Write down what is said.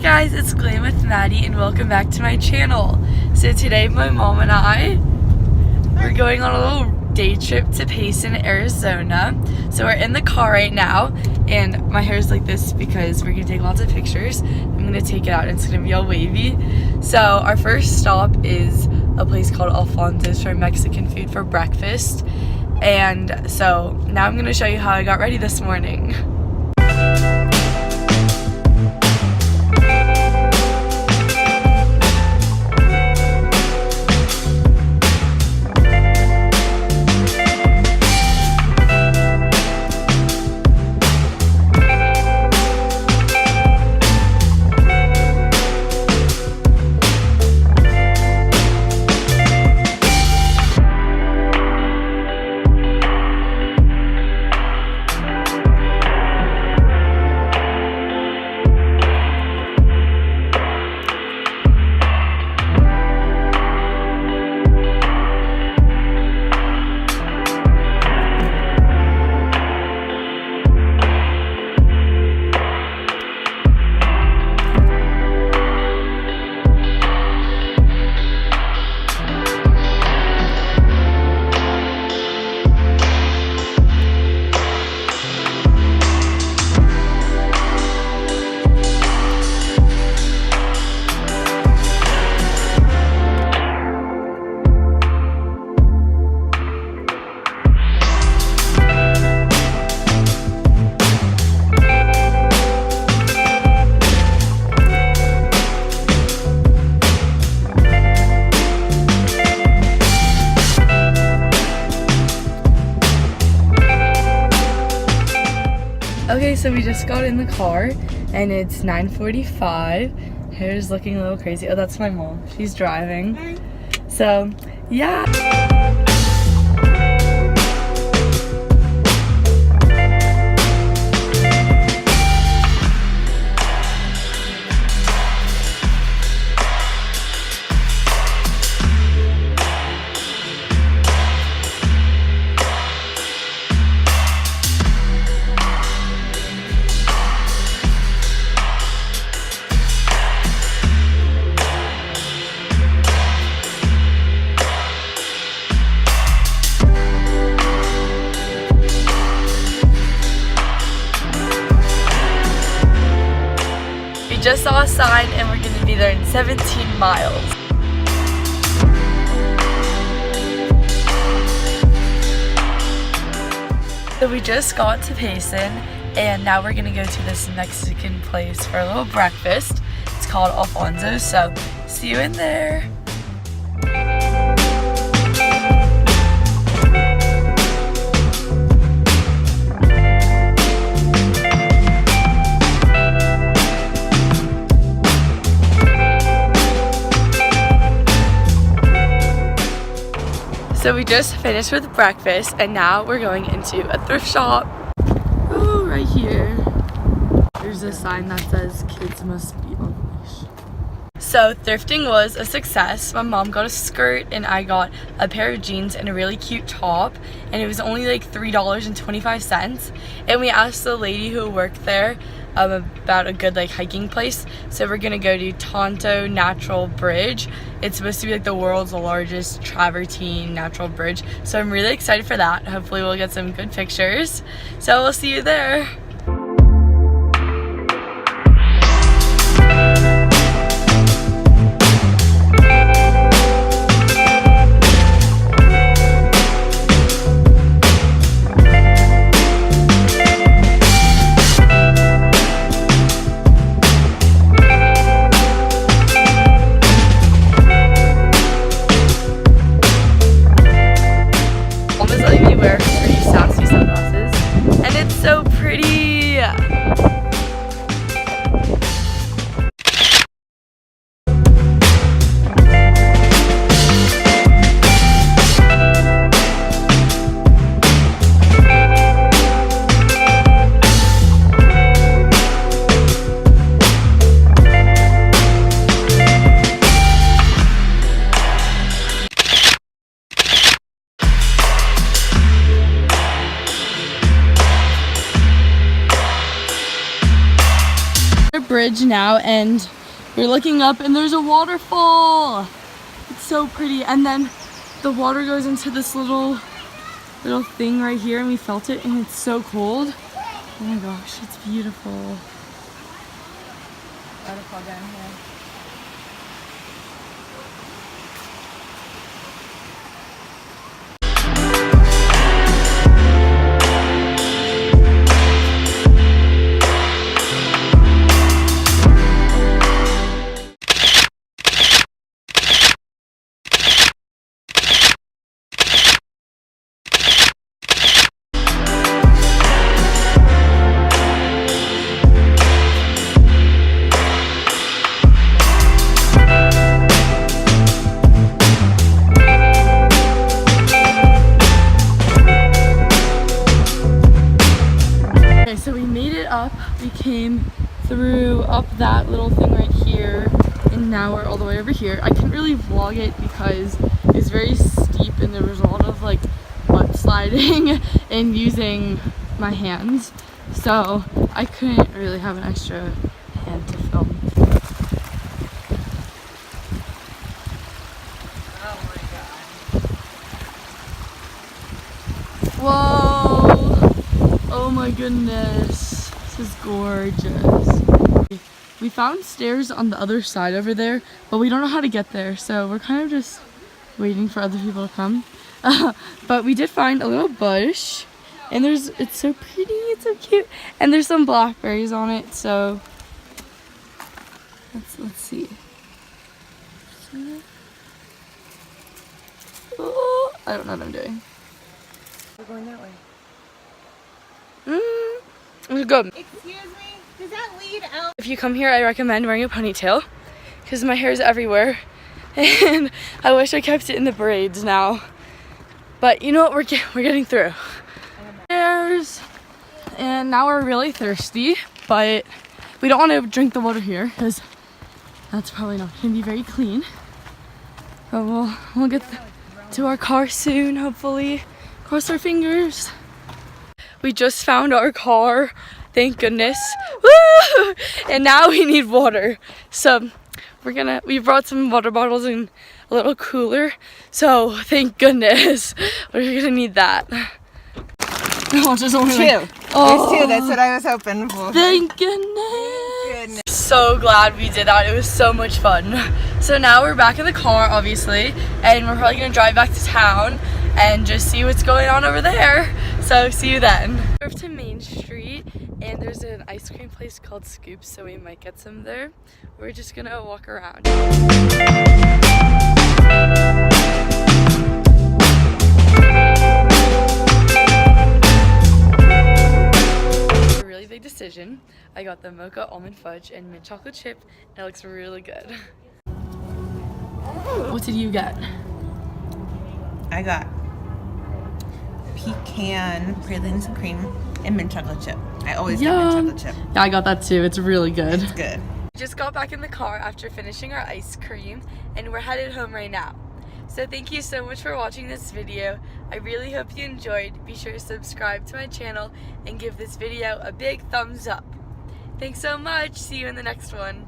guys, it's Glam with Maddie and welcome back to my channel. So today my mom and I, we're going on a little day trip to Payson, Arizona. So we're in the car right now and my hair is like this because we're gonna take lots of pictures. I'm gonna take it out and it's gonna be all wavy. So our first stop is a place called Alfonso's for Mexican food for breakfast. And so now I'm gonna show you how I got ready this morning. Okay, so we just got in the car and it's 9:45. Hair's looking a little crazy. Oh, that's my mom. She's driving. So, yeah. Just saw a sign and we're going to be there in 17 miles. So we just got to Payson and now we're going to go to this Mexican place for a little breakfast. It's called Alfonso's, so see you in there. So we just finished with breakfast and now we're going into a thrift shop. Oh, right here. There's a sign that says kids must be on leash. So thrifting was a success. My mom got a skirt and I got a pair of jeans and a really cute top. And it was only like $3.25. And we asked the lady who worked there about a good like hiking place. So we're gonna go to Tonto Natural Bridge. It's supposed to be like the world's largest travertine natural bridge. So I'm really excited for that. Hopefully we'll get some good pictures. So we'll see you there. Wear pretty sassy sunglasses and it's so pretty. bridge now, and we're looking up and there's a waterfall. It's so pretty, and then the water goes into this little thing right here, and we felt it, and it's so cold. Oh my gosh, it's beautiful. Waterfall down here. So we made it up, we came through up that little thing right here, and now we're all the way over here. I couldn't really vlog it because it's very steep and there was a lot of like butt sliding and using my hands, so I couldn't really have an extra hand to film. Oh my god. Whoa! Oh my goodness, this is gorgeous. We found stairs on the other side over there, but we don't know how to get there, so we're kind of just waiting for other people to come. But we did find a little bush, and it's so pretty, it's so cute, and there's some blackberries on it, so let's see. Oh, I don't know what I'm doing. We're going that way. It's good. Excuse me? Does that lead out? If you come here, I recommend wearing a ponytail because my hair is everywhere, and I wish I kept it in the braids now. But you know what? We're getting through. There's, and now we're really thirsty, but we don't want to drink the water here because that's probably not going to be very clean. But we'll get to our car soon, hopefully. Cross our fingers. We just found our car, thank goodness. Woo! And now we need water. So we brought some water bottles and a little cooler. So thank goodness, we're gonna need that. No, just only Two. Like, oh, There's two, that's what I was hoping for. Thank goodness. Goodness. So glad we did that. It was so much fun. So now we're back in the car, obviously, and we're probably gonna drive back to town and just see what's going on over there. So see you then. We're to Main Street, and there's an ice cream place called Scoops, so we might get some there. We're just gonna walk around. A really big decision. I got the mocha almond fudge and mint chocolate chip, and it looks really good. What did you get? I got pecan pralines and cream and mint chocolate chip. I always get mint chocolate chip. Yeah, I got that too. It's really good. It's good. We just got back in the car after finishing our ice cream, and we're headed home right now. So thank you so much for watching this video. I really hope you enjoyed. Be sure to subscribe to my channel and give this video a big thumbs up. Thanks so much. See you in the next one.